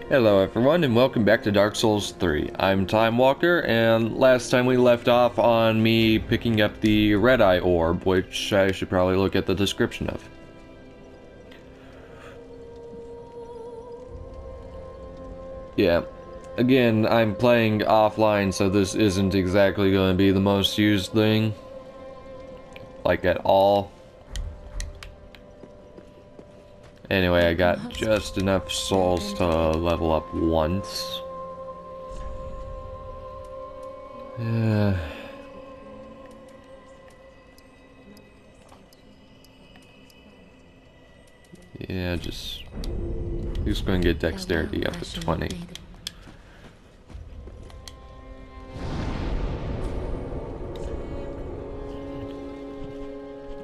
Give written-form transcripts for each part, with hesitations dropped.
Hello everyone and welcome back to Dark Souls 3. I'm Time Walker, and last time we left off on me picking up the Red Eye Orb, which I should probably look at the description of. Yeah, again, I'm playing offline, so this isn't exactly going to be the most used thing. Like at all. Anyway, I got just enough souls to level up once. Yeah. Yeah, just going to get dexterity up to 20.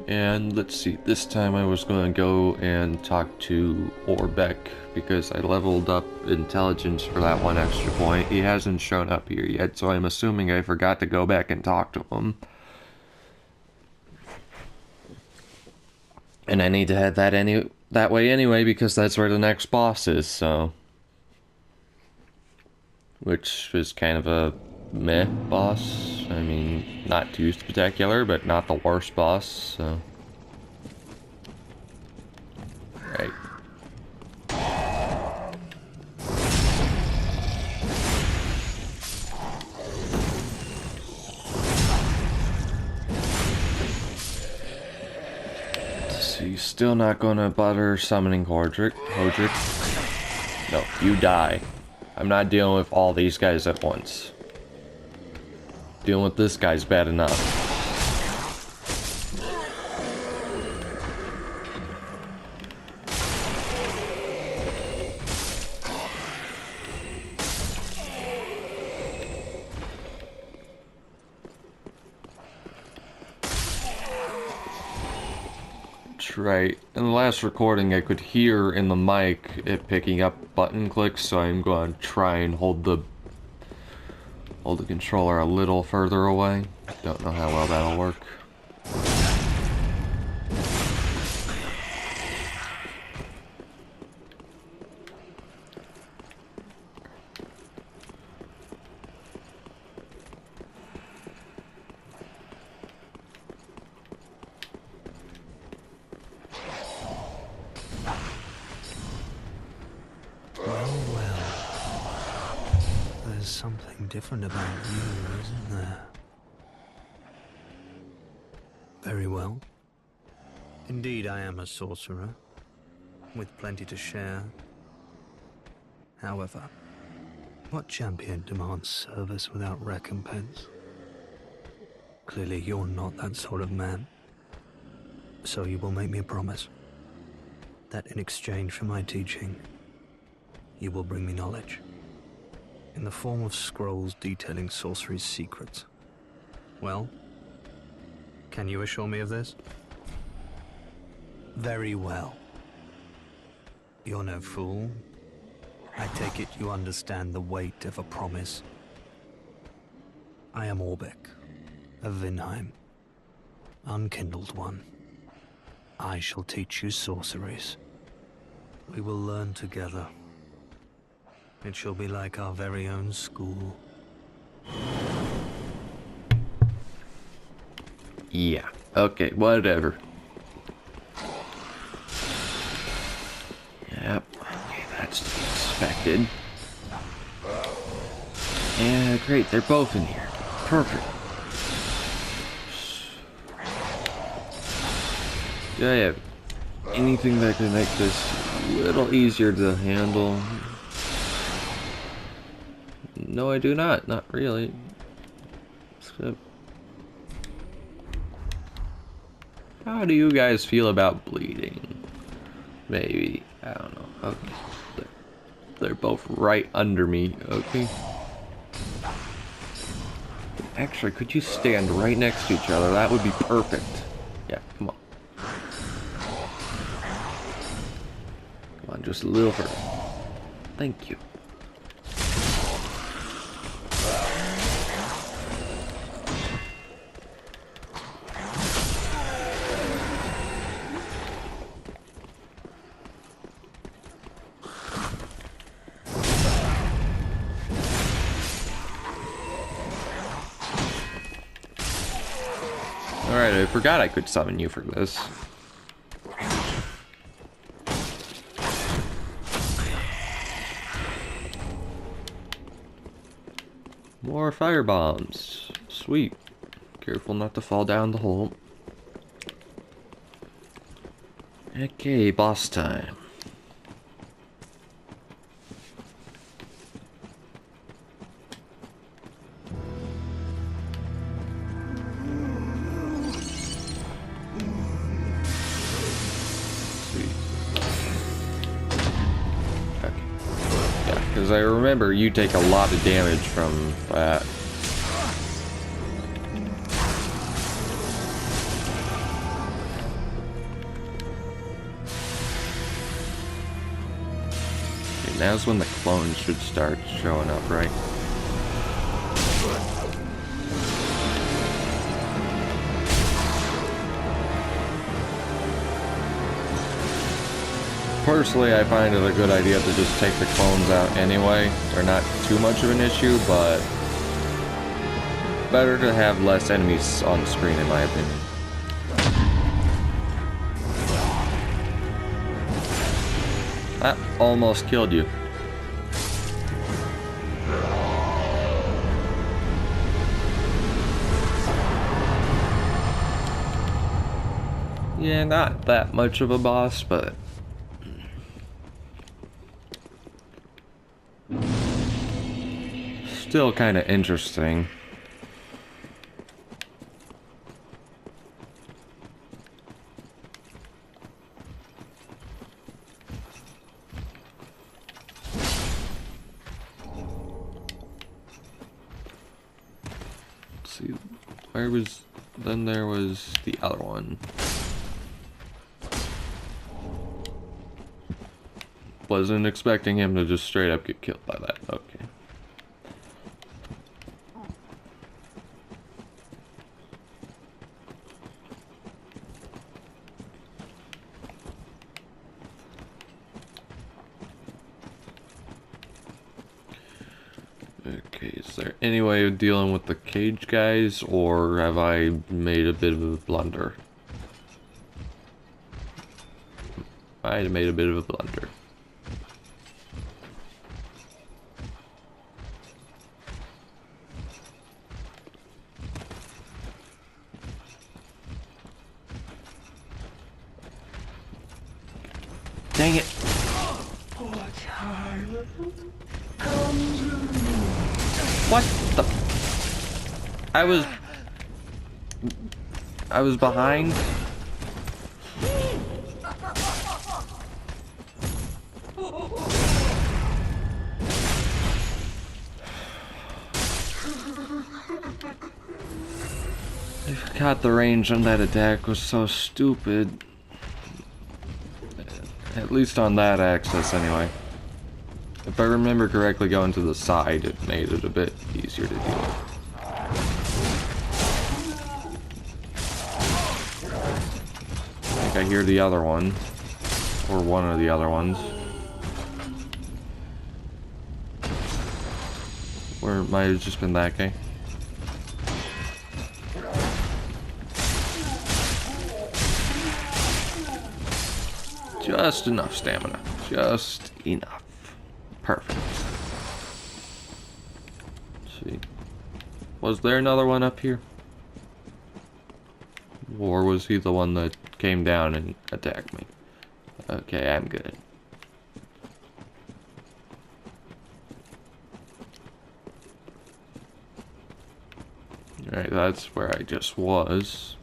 And let's see, this time I was going to go and talk to Orbeck because I leveled up intelligence for that one extra point. He hasn't shown up here yet, so I'm assuming I forgot to go back and talk to him. And I need to head that way anyway because that's where the next boss is, so. Which is kind of a meh boss. I mean, not too spectacular, but not the worst boss, so. Right. So you're still not gonna bother summoning Hodrick? No, you die. I'm not dealing with all these guys at once. Dealing with this guy's bad enough. Right. In the last recording, I could hear in the mic it picking up button clicks, so I'm going to try and hold the controller a little further away. Don't know how well that'll work. Something different about you, isn't there? Very well. Indeed, I am a sorcerer, with plenty to share. However, what champion demands service without recompense? Clearly, you're not that sort of man. So you will make me a promise that in exchange for my teaching, you will bring me knowledge. In the form of scrolls detailing sorcery's secrets. Well, can you assure me of this? Very well. You're no fool. I take it you understand the weight of a promise. I am Orbeck, of Vinheim, unkindled one. I shall teach you sorceries. We will learn together. It shall be like our very own school. Yeah. Okay, whatever. Yep. Okay, that's to be expected. Yeah, great. They're both in here. Perfect. Do I have anything that can make this a little easier to handle? No, I do not. Not really. Except, how do you guys feel about bleeding? Maybe. I don't know. Okay. They're both right under me. Okay. Actually, could you stand right next to each other? That would be perfect. Yeah, come on. Come on, just a little further. Thank you. Alright, I forgot I could summon you for this. More fire bombs. Sweet. Careful not to fall down the hole. Okay, boss time. Because I remember you take a lot of damage from that. Okay, now's when the clones should start showing up, right? Personally, I find it a good idea to just take the clones out anyway. They're not too much of an issue, but better to have less enemies on screen, in my opinion. That almost killed you. Yeah, not that much of a boss, but still kind of interesting. Let's see, then there was the other one. Wasn't expecting him to just straight up get killed by that. Okay. Okay, is there any way of dealing with the cage guys, or have I made a bit of a blunder? I made a bit of a blunder. Dang it! What the? I was behind. I forgot the range on that attack was so stupid. At least on that axis, anyway. If I remember correctly, going to the side, it made it a bit easier to deal with. I think I hear the other one. Or one of the other ones. Or it might have just been that guy. Just enough stamina. Just enough. Perfect. Let's see. Was there another one up here? Or was he the one that came down and attacked me? Okay, I'm good. Alright, that's where I just was.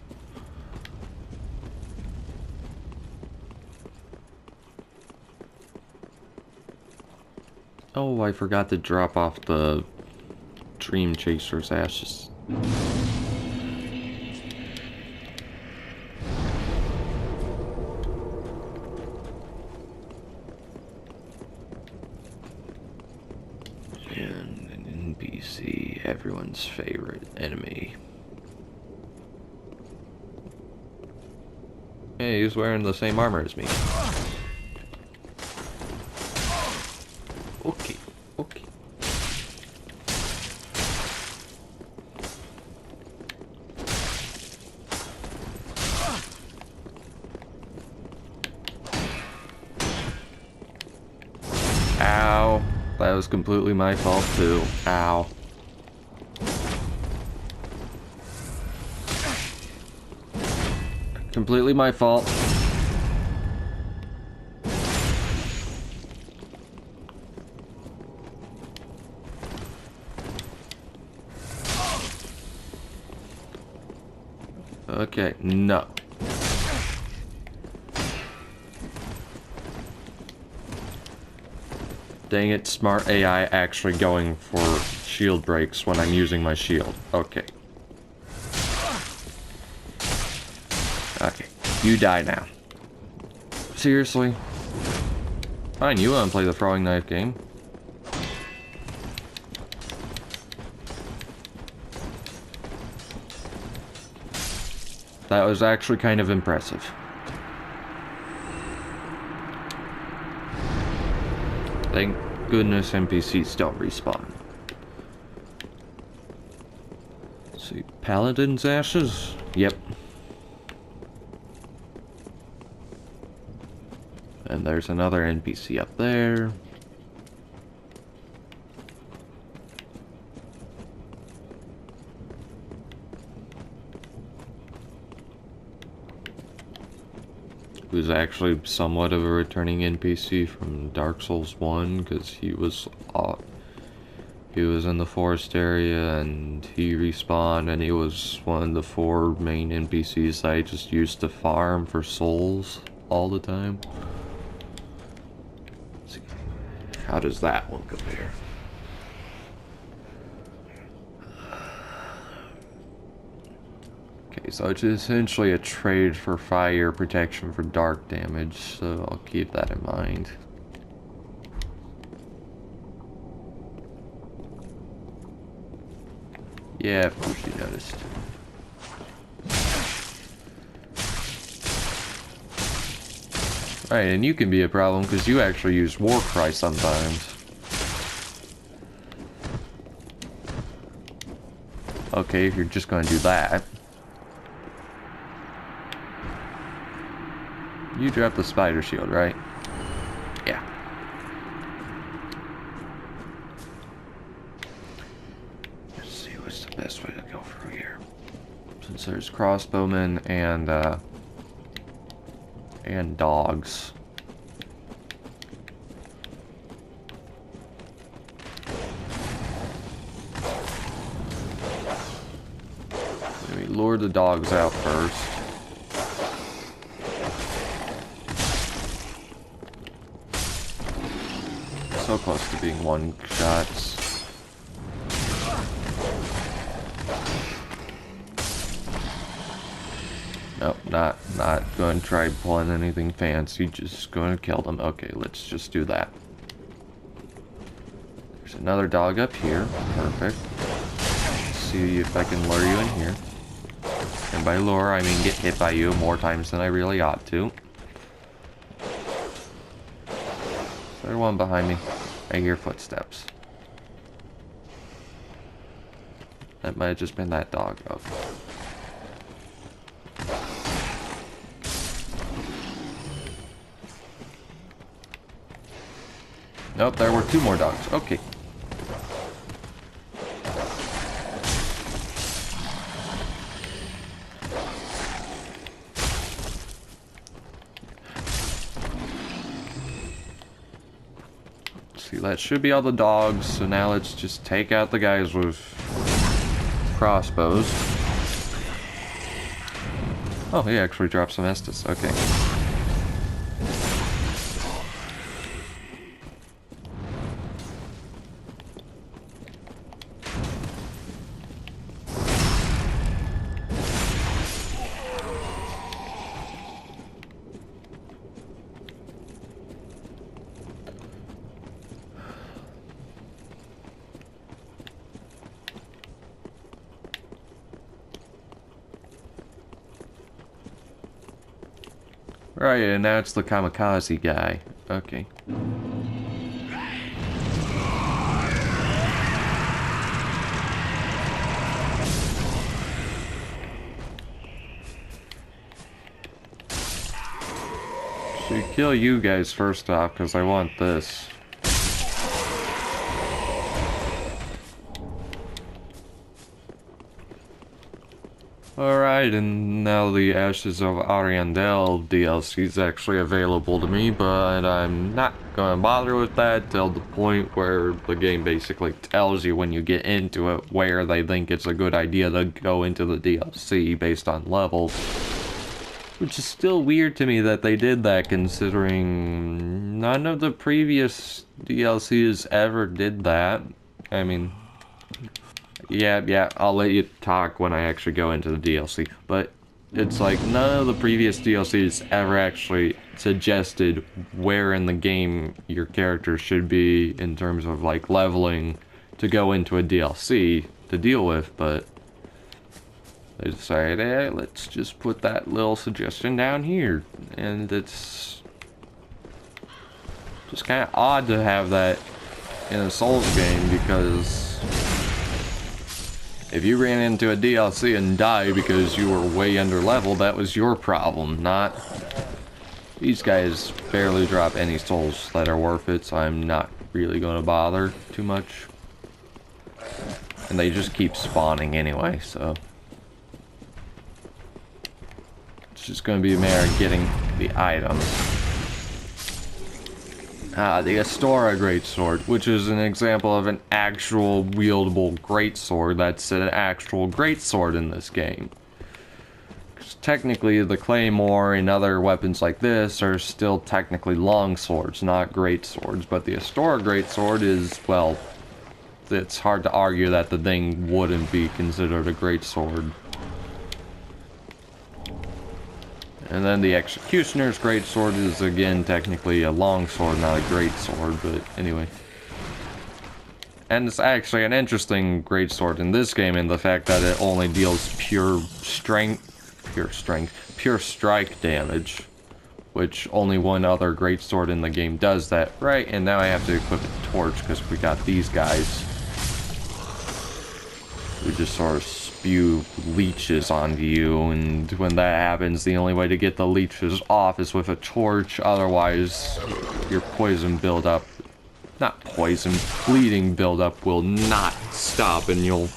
Oh, I forgot to drop off the Dream Chaser's ashes. And an NPC, everyone's favorite enemy. Hey, he's wearing the same armor as me. Okay, okay. That was completely my fault too. Ow. Completely my fault. Okay, no. Dang it, smart AI actually going for shield breaks when I'm using my shield. Okay. Okay, you die now. Seriously? Fine, you want to play the throwing knife game. That was actually kind of impressive. Thank goodness NPCs don't respawn. Let's see, Paladin's Ashes? Yep. And there's another NPC up there. Who's actually somewhat of a returning NPC from Dark Souls 1, because he was in the forest area and he respawned, and he was one of the 4 main NPCs I just used to farm for souls all the time. Let's see. How does that one compare? Okay, so it's essentially a trade for fire protection for dark damage, so I'll keep that in mind. Yeah, of course you noticed. Alright, and you can be a problem because you actually use Warcry sometimes. Okay, if you're just gonna do that. You dropped the spider shield, right? Yeah. Let's see what's the best way to go through here. Since there's crossbowmen and dogs. Let me lure the dogs out first. So close to being one shots. Nope, not going to try pulling anything fancy, just going to kill them. Okay, let's just do that. There's another dog up here. Perfect. Let's see if I can lure you in here. And by lure, I mean get hit by you more times than I really ought to. There's one behind me. I hear footsteps. That might have just been that dog. Okay. Nope, there were 2 more dogs. Okay. See, that should be all the dogs, so now let's just take out the guys with crossbows. Oh, he actually dropped some Estus. Okay. Right, and now it's the kamikaze guy. Okay. Should kill you guys first off, because I want this. Alright, and now the Ashes of Ariandel DLC is actually available to me, but I'm not gonna bother with that till the point where the game basically tells you when you get into it where they think it's a good idea to go into the DLC based on levels. Which is still weird to me that they did that, considering none of the previous DLCs ever did that. I mean, yeah, I'll let you talk when I actually go into the DLC. But it's like none of the previous DLCs ever actually suggested where in the game your character should be in terms of like leveling to go into a DLC to deal with, but they decided, hey, let's just put that little suggestion down here. And it's just kind of odd to have that in a Souls game, because if you ran into a DLC and died because you were way under level, that was your problem, not... These guys barely drop any souls that are worth it, so I'm not really going to bother too much. And they just keep spawning anyway, so... It's just going to be a matter of getting the items. The Astora Greatsword, which is an example of an actual wieldable greatsword that's an actual greatsword in this game. Because technically, the Claymore and other weapons like this are still technically long swords, not greatswords, but the Astora Greatsword is, well, it's hard to argue that the thing wouldn't be considered a greatsword. And then the Executioner's Greatsword is, again, technically a longsword, not a greatsword, but anyway. And it's actually an interesting greatsword in this game in the fact that it only deals pure strike damage. Which only one other greatsword in the game does that, right? And now I have to equip a torch because we got these guys who just sort of spew leeches onto you, and when that happens, the only way to get the leeches off is with a torch. Otherwise, your poison buildup, not poison, bleeding buildup will not stop, and you'll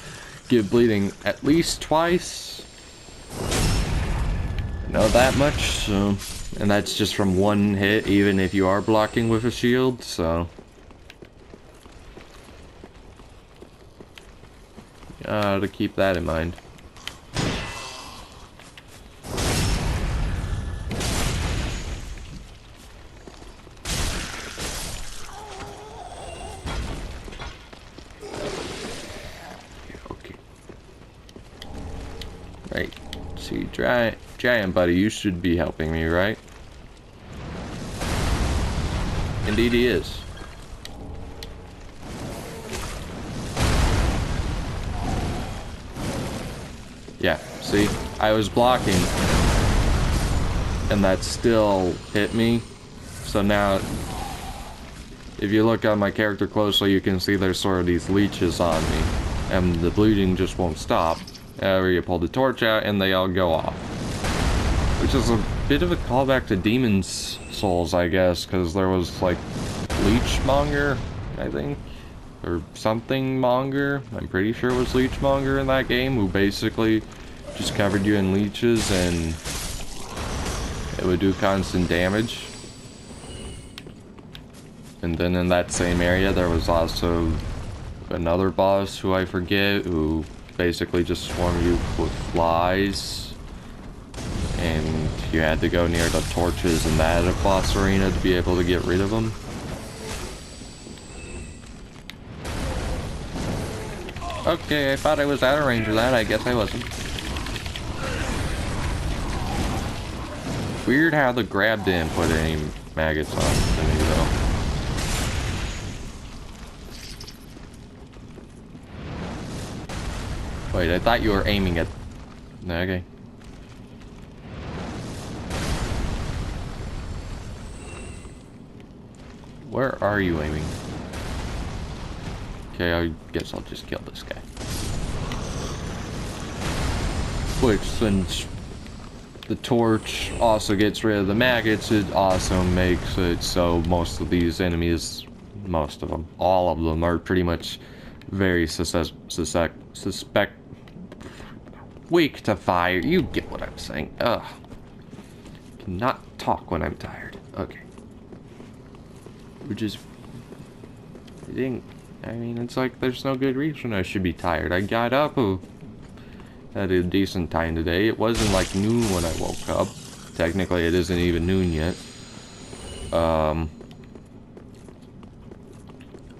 get bleeding at least twice. I know that much, so, and that's just from one hit, even if you are blocking with a shield, so. To keep that in mind. Okay. Right. See, Giant Buddy, you should be helping me, right? Indeed he is. Yeah, see, I was blocking, and that still hit me. So now, if you look at my character closely, you can see there's sort of these leeches on me, and the bleeding just won't stop. Where you pull the torch out, and they all go off. Which is a bit of a callback to Demon's Souls, I guess, because there was, like, Leechmonger, I think? Or something monger. I'm pretty sure it was Leechmonger in that game, who basically just covered you in leeches and it would do constant damage. And then in that same area there was also another boss who I forget, who basically just swarmed you with flies, and you had to go near the torches in that boss arena to be able to get rid of them. Okay, I thought I was out of range of that. I guess I wasn't. Weird how the grab didn't put any maggots on to me, though. Wait, I thought you were aiming at... Okay. Where are you aiming? Okay, I guess I'll just kill this guy. Which, since the torch also gets rid of the maggots, it also makes it so most of these enemies, most of them, all of them, are pretty much very weak to fire. You get what I'm saying. Ugh. Cannot talk when I'm tired. Okay. Which is... I think... I mean, it's like there's no good reason I should be tired. I got up at a decent time today. It wasn't like noon when I woke up. Technically, it isn't even noon yet.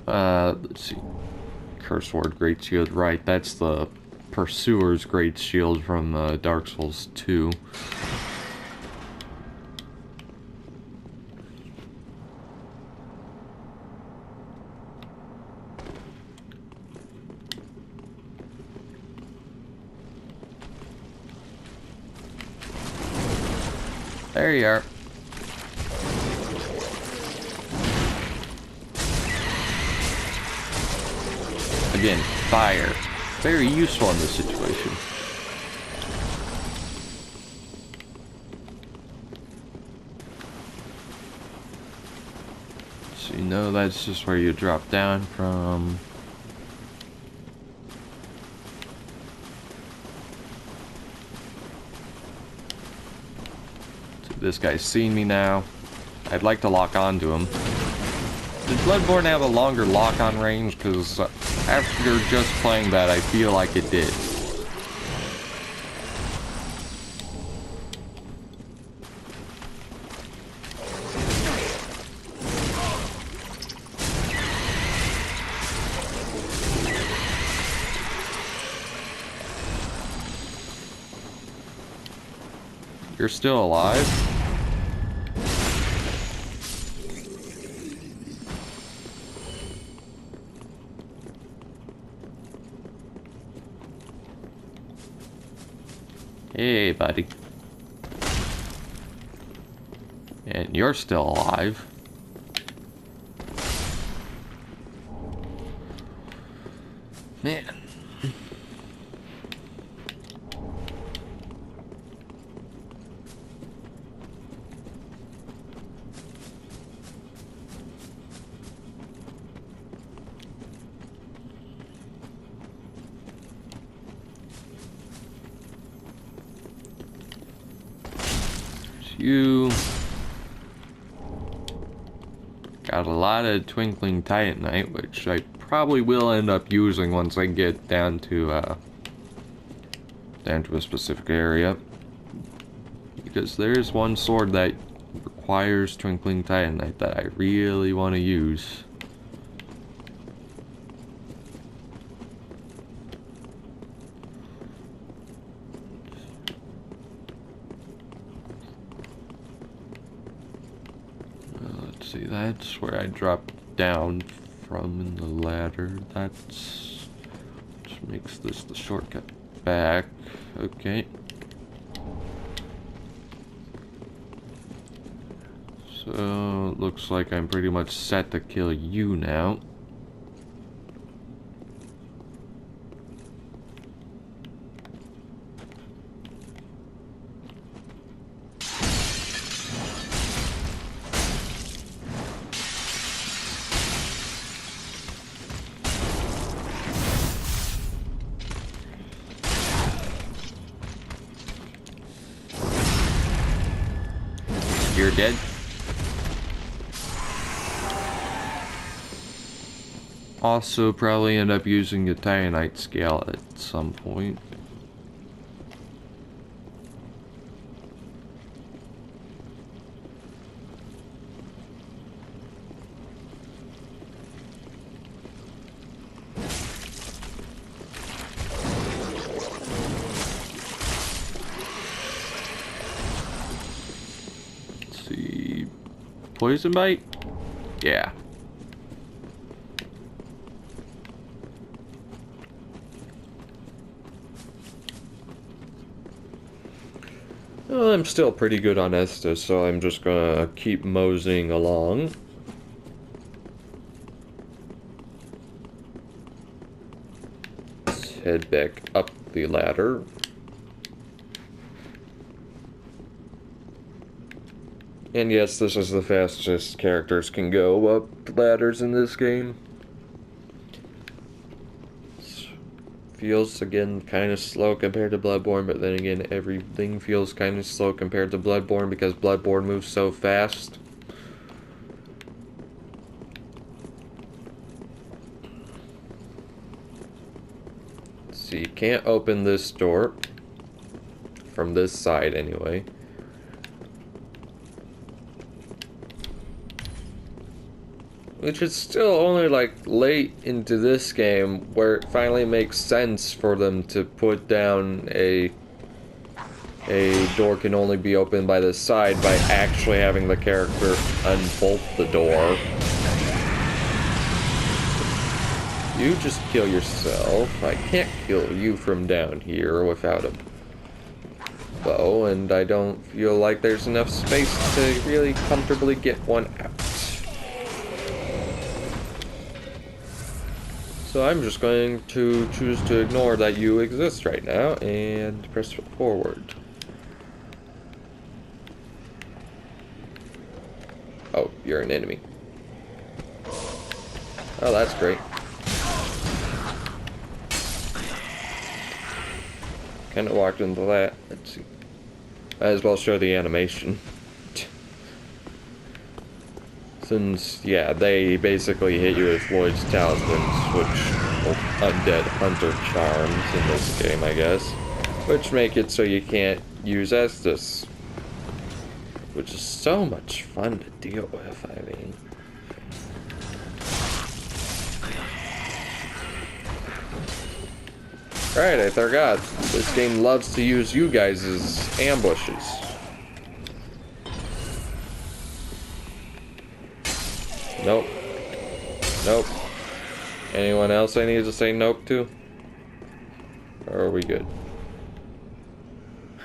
Let's see. Curse Word Great Shield. Right, that's the Pursuer's Great Shield from Dark Souls 2. There you are. Again, fire. Very useful in this situation. So you know that's just where you drop down from. This guy's seen me now. I'd like to lock onto him. Did Bloodborne have a longer lock-on range? Because after just playing that, I feel like it did. You're still alive? Hey, buddy. And you're still alive. Man. You got a lot of Twinkling Titanite, which I probably will end up using once I get down to a specific area, because there's one sword that requires Twinkling Titanite that I really want to use. See, that's where I dropped down from in the ladder. That's which makes this the shortcut back. Okay. So, looks like I'm pretty much set to kill you now. You're dead. Also, probably end up using the Titanite scale at some point. Poison bite? Yeah. Well, I'm still pretty good on Estus, so I'm just gonna keep moseying along. Let's head back up the ladder. And yes, this is the fastest characters can go up ladders in this game. feels, again, kind of slow compared to Bloodborne, but then again, everything feels kind of slow compared to Bloodborne because Bloodborne moves so fast. So you can't open this door. From this side, anyway. Which is still only like late into this game where it finally makes sense for them to put down a door can only be opened by the side by actually having the character unbolt the door. You just kill yourself. I can't kill you from down here without a bow, and I don't feel like there's enough space to really comfortably get one out. So I'm just going to choose to ignore that you exist right now and press forward. Oh, you're an enemy. Oh, that's great. Kind of walked into that. Let's see. Might as well show the animation. Since, yeah, they basically hit you with Lloyd's Talismans, which undead hunter charms in this game, I guess. Which make it so you can't use Estus. Which is so much fun to deal with, I mean. Alright, I forgot. This game loves to use you guys as ambushes. Nope. Nope. Anyone else I need to say nope to? Or are we good?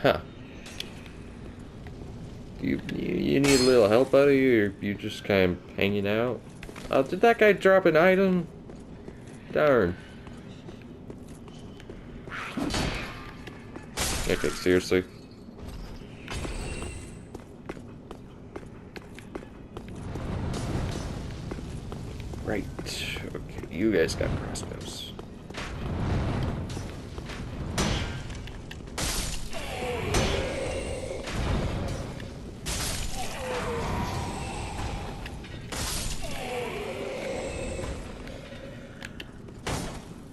Huh. You need a little help out of you, or you just kind of hanging out? Oh, did that guy drop an item? Darn. Okay, seriously. Right. Okay, you guys got crossbows.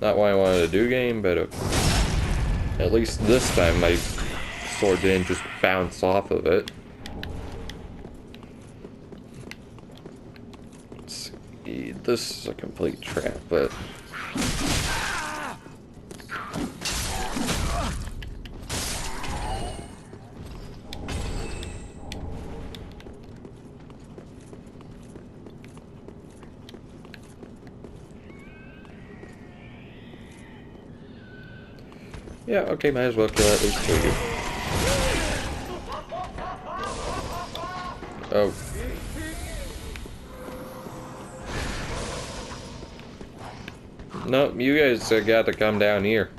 Not what I wanted to do, game, but at least this time my sword didn't just bounce off of it. Let's see. This is a complete trap, but yeah, okay, might as well kill at least two of you. Oh. Nope, you guys got to come down here.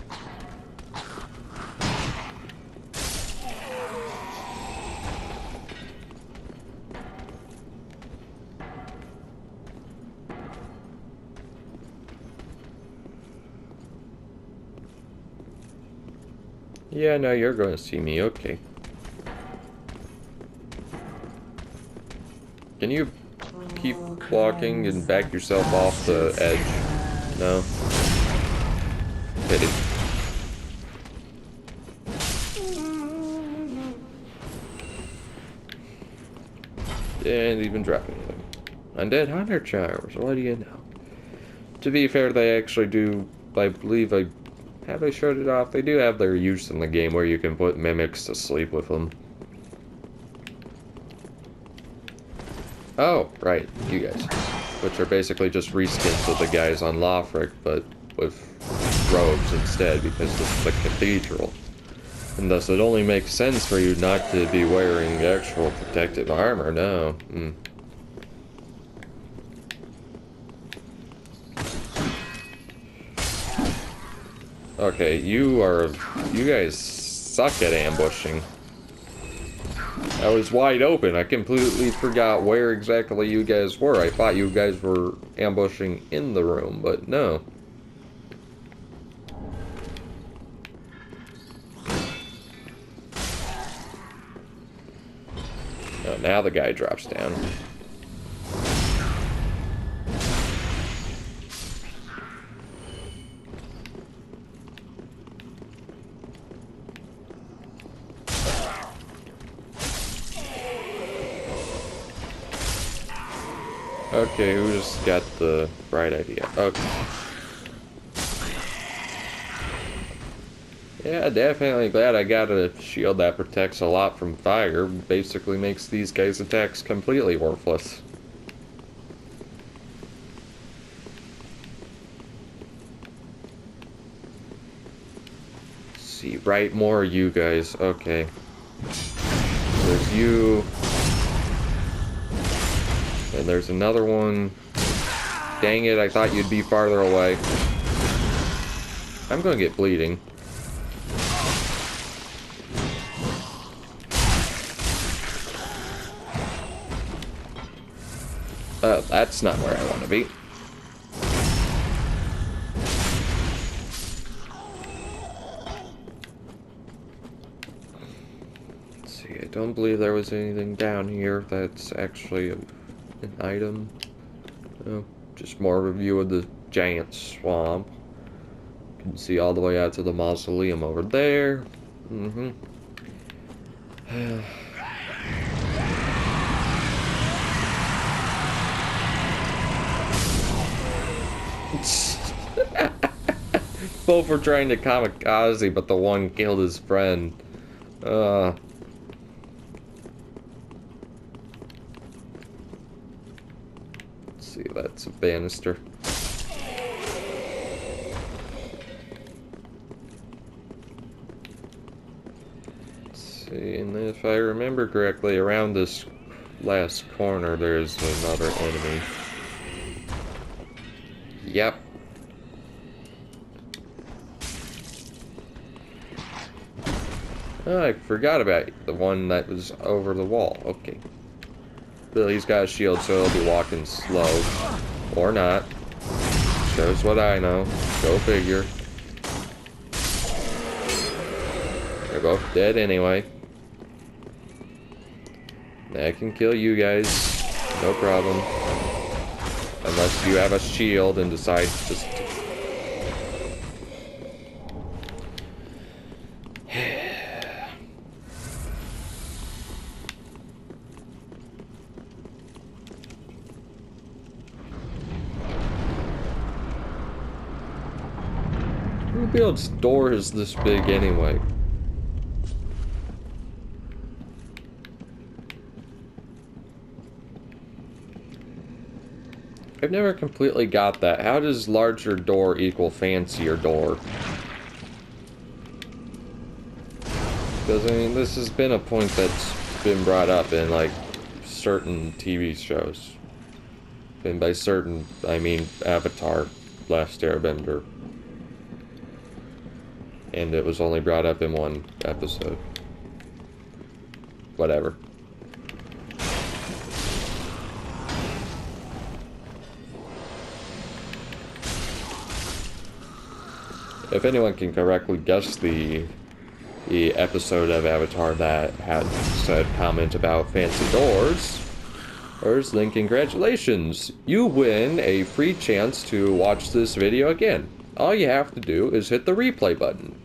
Yeah, no, you're going to see me, okay. Can you keep walking and back yourself off the edge? No? Pity. Didn't even drop anything. Undead hunter charms, what do you know? To be fair, they actually do, I believe have they showed it off? They do have their use in the game where you can put mimics to sleep with them. Oh, right, you guys. Which are basically just reskins of the guys on Lothric, but with robes instead, because it's the Cathedral. And thus it only makes sense for you not to be wearing actual protective armor, no. Okay, you guys suck at ambushing. I was wide open. I completely forgot where exactly you guys were. I thought you guys were ambushing in the room, but no. Now the guy drops down. Okay, who's got the right idea? Okay. Yeah, definitely glad I got a shield that protects a lot from fire. Basically makes these guys' attacks completely worthless. Let's see, right, more of you guys. Okay. There's you. And there's another one. Dang it, I thought you'd be farther away. I'm gonna get bleeding. That's not where I want to be. Let's see, I don't believe there was anything down here that's actually an item. Oh, just more of a view of the giant swamp. You can see all the way out to the mausoleum over there. Mm-hmm. Both were trying to kamikaze, but the one killed his friend. Let's see, that's a banister. Let's see, and if I remember correctly, around this last corner, there's another enemy. Yep. Oh, I forgot about the one that was over the wall. Okay. Billy's got a shield, so he'll be walking slow. Or not. Shows what I know. Go figure. They're both dead anyway. I can kill you guys. No problem. Unless you have a shield and decide just to... Who builds doors this big anyway? I've never completely got that. How does larger door equal fancier door? Because, I mean, this has been a point that's been brought up in, like, certain TV shows. And by certain, I mean Avatar, Last Airbender. And it was only brought up in one episode. Whatever. If anyone can correctly guess the episode of Avatar that had said comment about fancy doors, there's Link, congratulations! You win a free chance to watch this video again. All you have to do is hit the replay button.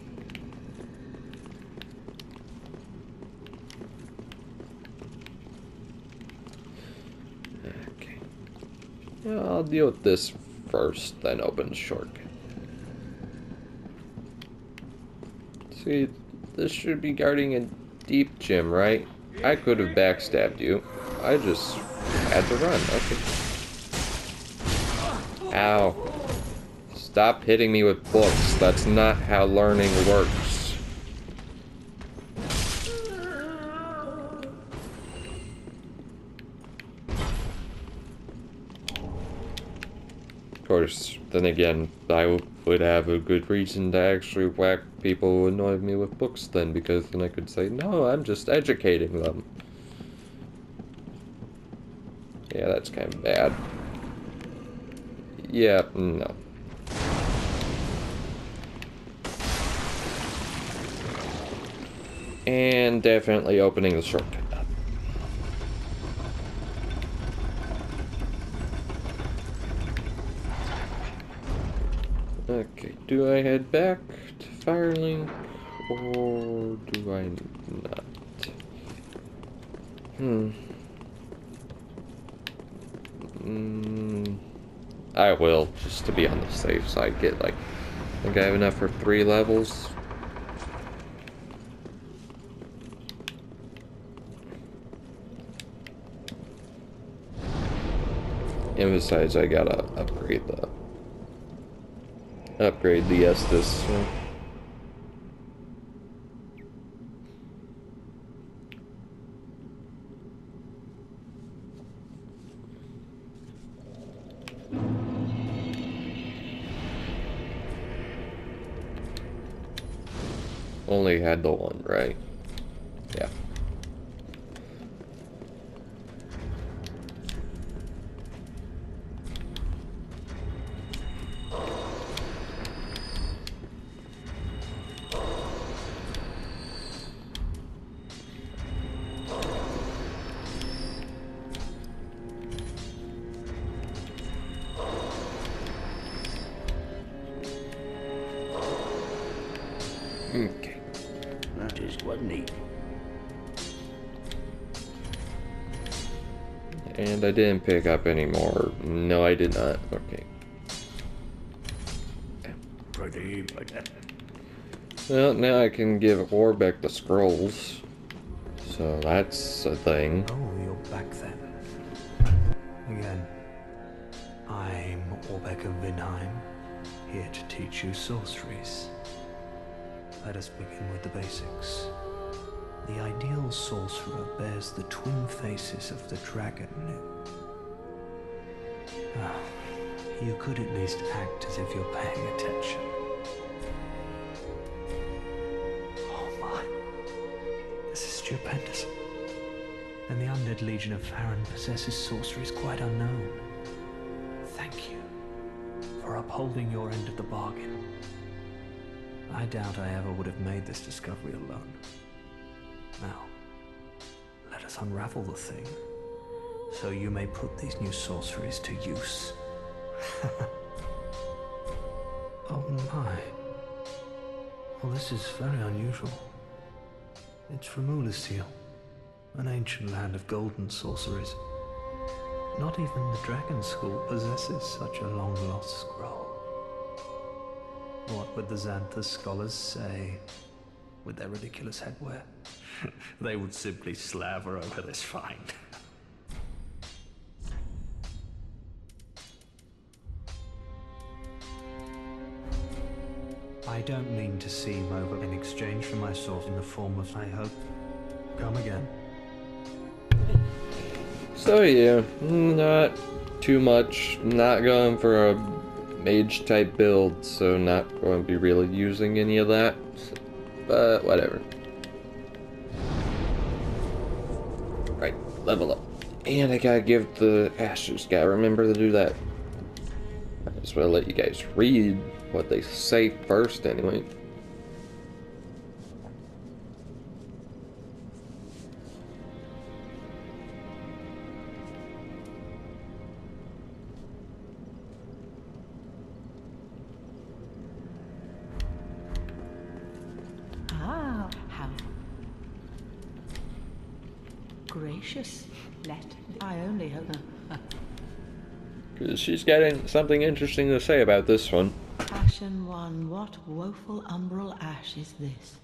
Okay. Yeah, I'll deal with this first, then open shortcut. See, this should be guarding a deep gym, right? I could have backstabbed you. I just had to run. Okay. Ow. Stop hitting me with books. That's not how learning works. Of course, then again, I would have a good reason to actually whack people who annoy me with books then, because then I could say, no, I'm just educating them. Yeah, that's kind of bad. Yeah, no. And definitely opening the shortcut up. Okay, do I head back to Firelink, or do I not? I will, just to be on the safe side, get like, I think I have enough for 3 levels. And besides, I gotta upgrade the Estus. So. Only had the one, right? Yeah. Okay. That is what neat. And I didn't pick up any more. No, I did not. Okay. Pretty, but Well, now I can give Orbeck the scrolls. So that's a thing. oh, you're back then. Again, I'm Orbeck of Vinheim, here to teach you sorceries. Let us begin with the basics. The ideal sorcerer bears the twin faces of the dragon. Ah, you could at least act as if you're paying attention. Oh my. This is stupendous. And the undead legion of Farron possesses sorceries quite unknown. Thank you for upholding your end of the bargain. I doubt I ever would have made this discovery alone. Now, let us unravel the thing, so you may put these new sorceries to use. Oh my. Well, this is very unusual. It's from Ulyssil, an ancient land of golden sorceries. Not even the Dragon School possesses such a long-lost scroll. What would the Xanthus scholars say with their ridiculous headwear? They would simply slaver over this find. I don't mean to seem over in exchange for my sword in the form of I hope. Come again. So yeah, not too much. Not going for a mage type build, so not going to be really using any of that. But whatever. Right, level up. And I gotta give the ashes. Gotta remember to do that. I just want to let you guys read what they say first, anyway. Gracious, I only hope. Because she's got something interesting to say about this one. Ashen one, what woeful umbral ash is this?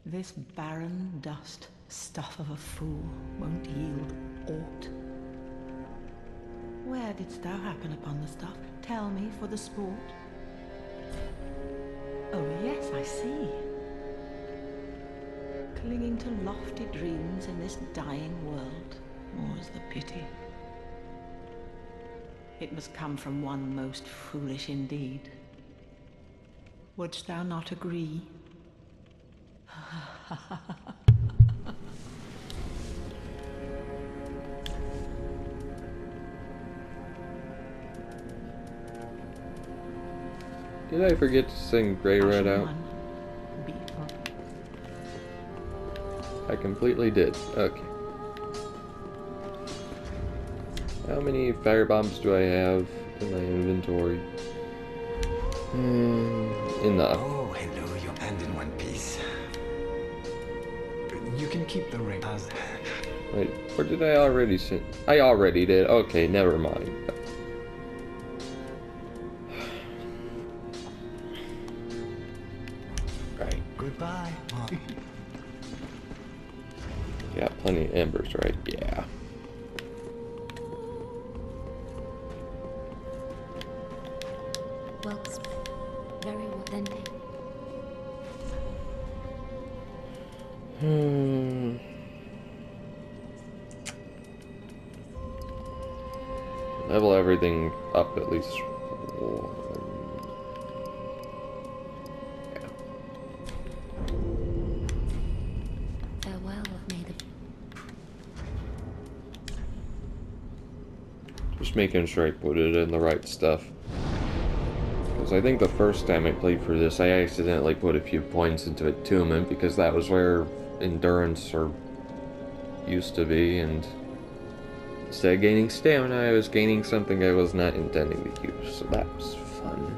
This barren dust, stuff of a fool, won't yield aught. Where didst thou happen upon the stuff? Tell me for the sport. Oh yes, I see. Clinging to lofty dreams in this dying world, more's the pity. It must come from one most foolish indeed. Wouldst thou not agree? Did I forget to sing Grey Red out? I completely did. Okay. How many fire bombs do I have in my inventory? Enough. Oh, hello, your hand in one piece. You can keep the ring. Wait, or did I already send? I already did. Okay, never mind. Right. Goodbye. Yeah, plenty of embers, right? Yeah. Well spent. Very authentic. Level everything up at least one. Farewell of Maiden. Just making sure I put it in the right stuff. Because I think the first time I played for this, I accidentally put a few points into attunement because that was where endurance used to be, and instead of gaining stamina, I was gaining something I was not intending to use, so that was fun.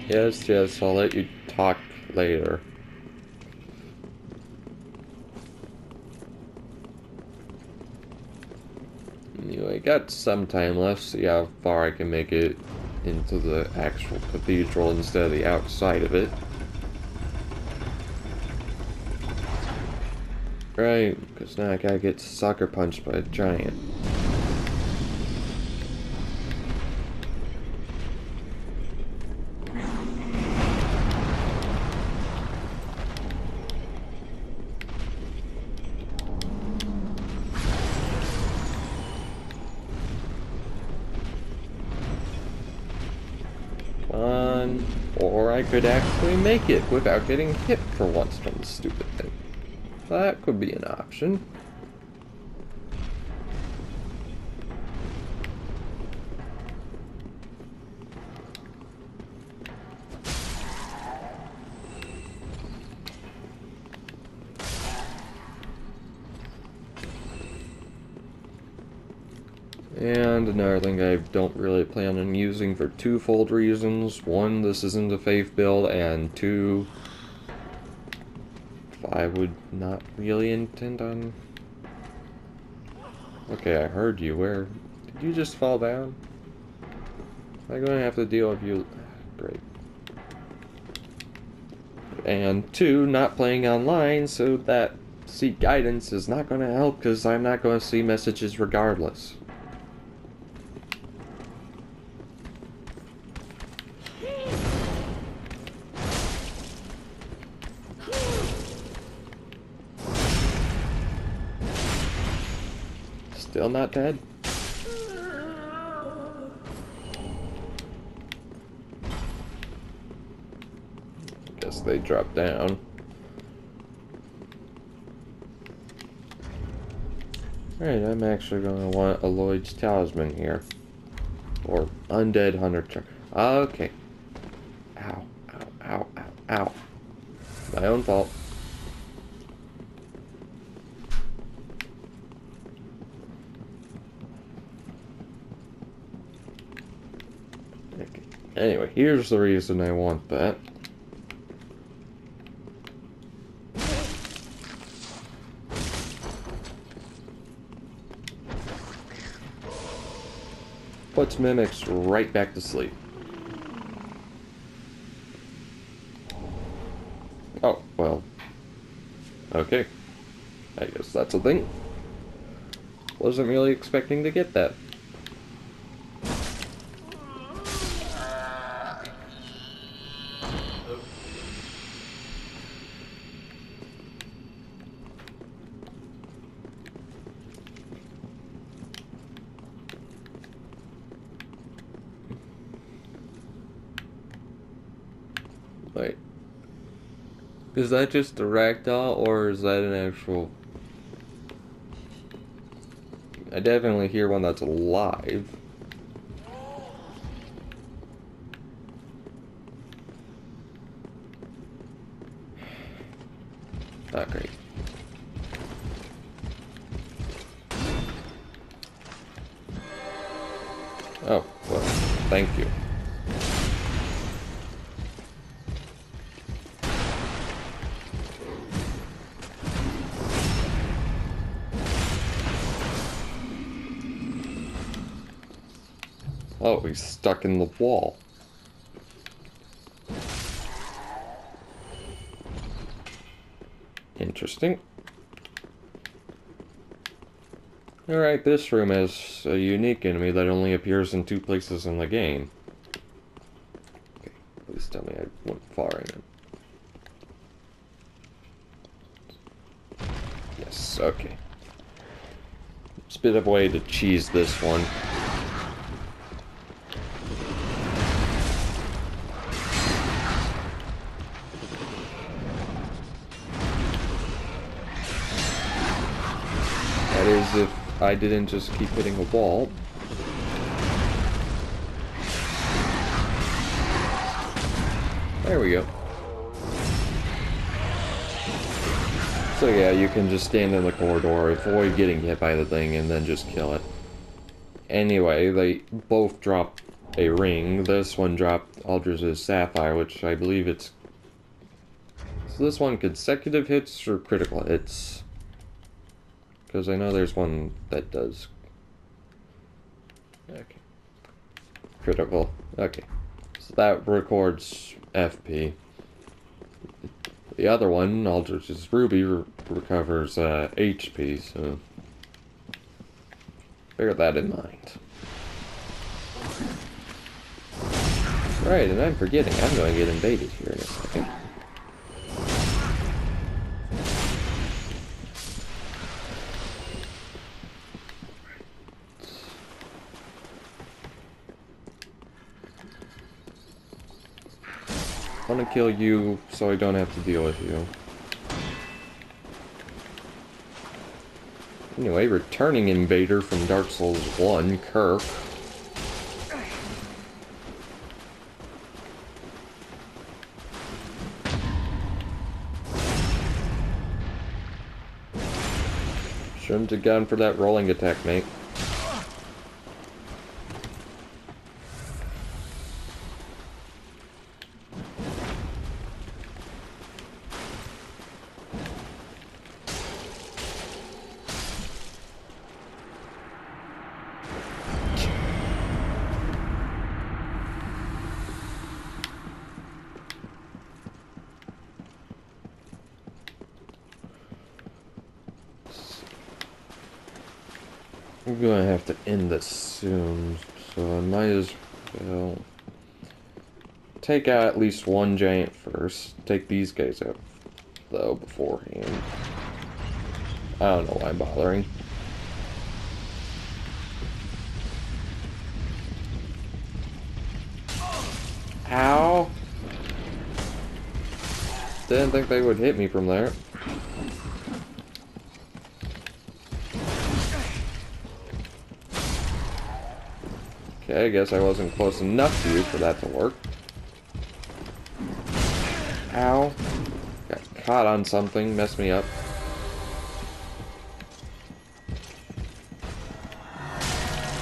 Yes, I'll let you talk later. Anyway, got some time left, see how far I can make it into the actual cathedral instead of the outside of it. Right, because now I gotta get sucker punched by a giant. Or I could actually make it without getting hit for once from the stupid thing. That could be an option. And another thing I don't really plan on using for twofold reasons. One, this isn't a faith build, and two, I would not really intend on... Okay, I heard you. Where? Did you just fall down? Am I going to have to deal with you? Great. And two, not playing online, so that seek guidance is not going to help because I'm not going to see messages regardless. Still not dead? Guess they dropped down. Alright, I'm actually going to want Lloyd's Talisman here. Or Undead Hunter Check. Okay. Ow, ow, ow, ow, ow. My own fault. Okay. Anyway, here's the reason I want that. Puts mimics right back to sleep. Oh, well. Okay. I guess that's a thing. Wasn't really expecting to get that. Wait. Is that just a ragdoll, or is that an actual... I definitely hear one that's alive. Oh, great. Oh, well, thank you. Oh, he's stuck in the wall. Interesting. Alright, this room has a unique enemy that only appears in 2 places in the game. Okay, please tell me I went far in it. Yes, okay. It's a bit of a way to cheese this one. That is, if I didn't just keep hitting a wall. There we go. So yeah, you can just stand in the corridor, avoid getting hit by the thing, and then just kill it. Anyway, they both drop a ring. This one dropped Aldrich's Sapphire, which I believe it's... So this one consecutive hits or critical hits? Because I know there's one that does... Okay. Critical. Okay. So that records FP. The other one, Aldrich's Ruby, recovers HP, so... bear that in mind. Right, and I'm forgetting, I'm going to get invaded here in a second. I want to kill you so I don't have to deal with you. Anyway, returning invader from Dark Souls 1, Kirk. Shouldn't have gone for that rolling attack, mate. I'm gonna have to end this soon, so I might as well take out at least one giant first. Take these guys out, though, beforehand. I don't know why I'm bothering. Ow! Didn't think they would hit me from there. Okay, I guess I wasn't close enough to you for that to work. Ow. Got caught on something, messed me up.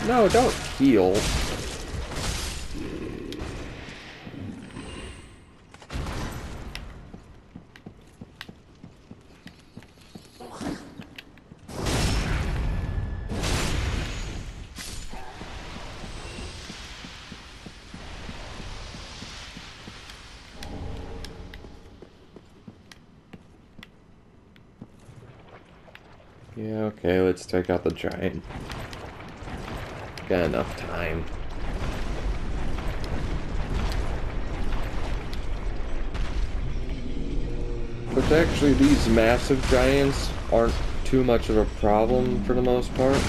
No, don't heal. Yeah, okay, let's take out the giant. Got enough time. But actually, these massive giants aren't too much of a problem for the most part.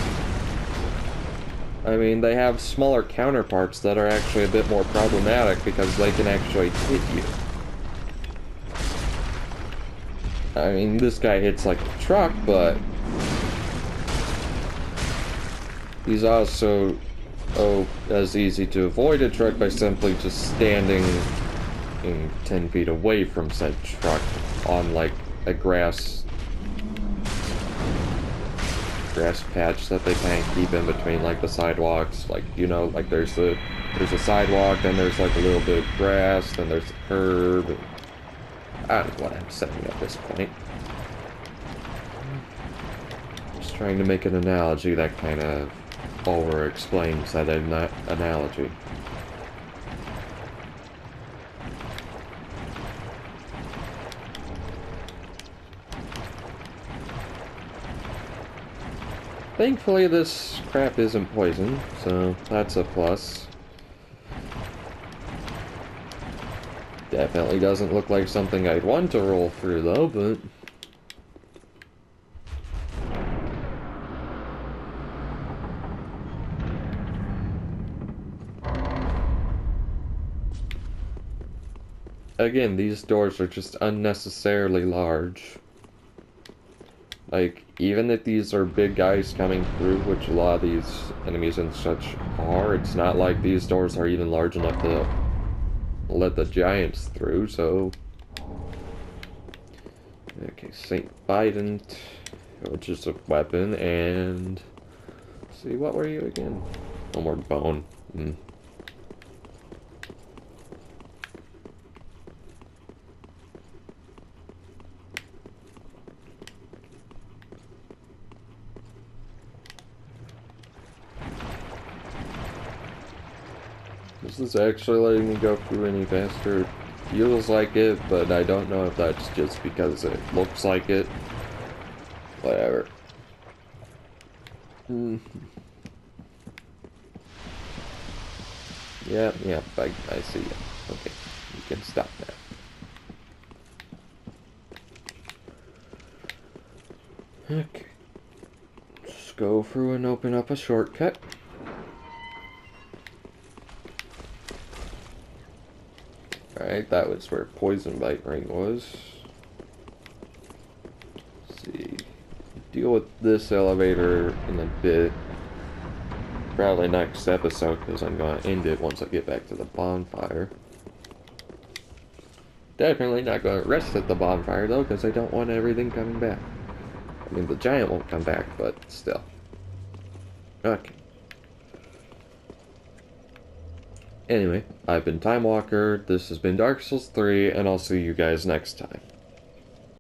I mean, they have smaller counterparts that are actually a bit more problematic because they can actually hit you. I mean, this guy hits like a truck, but... He's also, as easy to avoid a truck by simply just standing 10 feet away from said truck on like a grass patch that they kind of keep in between like the sidewalks. Like, you know, like there's a sidewalk, then there's like a little bit of grass, then there's a curb. And I don't know what I'm saying at this point. Just trying to make an analogy that kind of over explains that analogy. Thankfully, this crap isn't poison, so that's a plus. Definitely doesn't look like something I'd want to roll through, though, but... Again, these doors are just unnecessarily large. Like, even if these are big guys coming through, which a lot of these enemies and such are, it's not like these doors are even large enough to let the giants through, so... Okay, St. Bident, which is a weapon, and... Let's see, what were you again? One more bone. This is actually letting me go through any faster. It feels like it, but I don't know if that's just because it looks like it. Whatever. Yeah, I see you. Okay, you can stop now. Okay. Just go through and open up a shortcut. Alright, that was where Poison Bite Ring was. Let's see. Deal with this elevator in a bit. Probably next episode, because I'm going to end it once I get back to the bonfire. Definitely not going to rest at the bonfire, though, because I don't want everything coming back. I mean, the giant won't come back, but still. Okay. Anyway, I've been Time Walker, this has been Dark Souls 3, and I'll see you guys next time.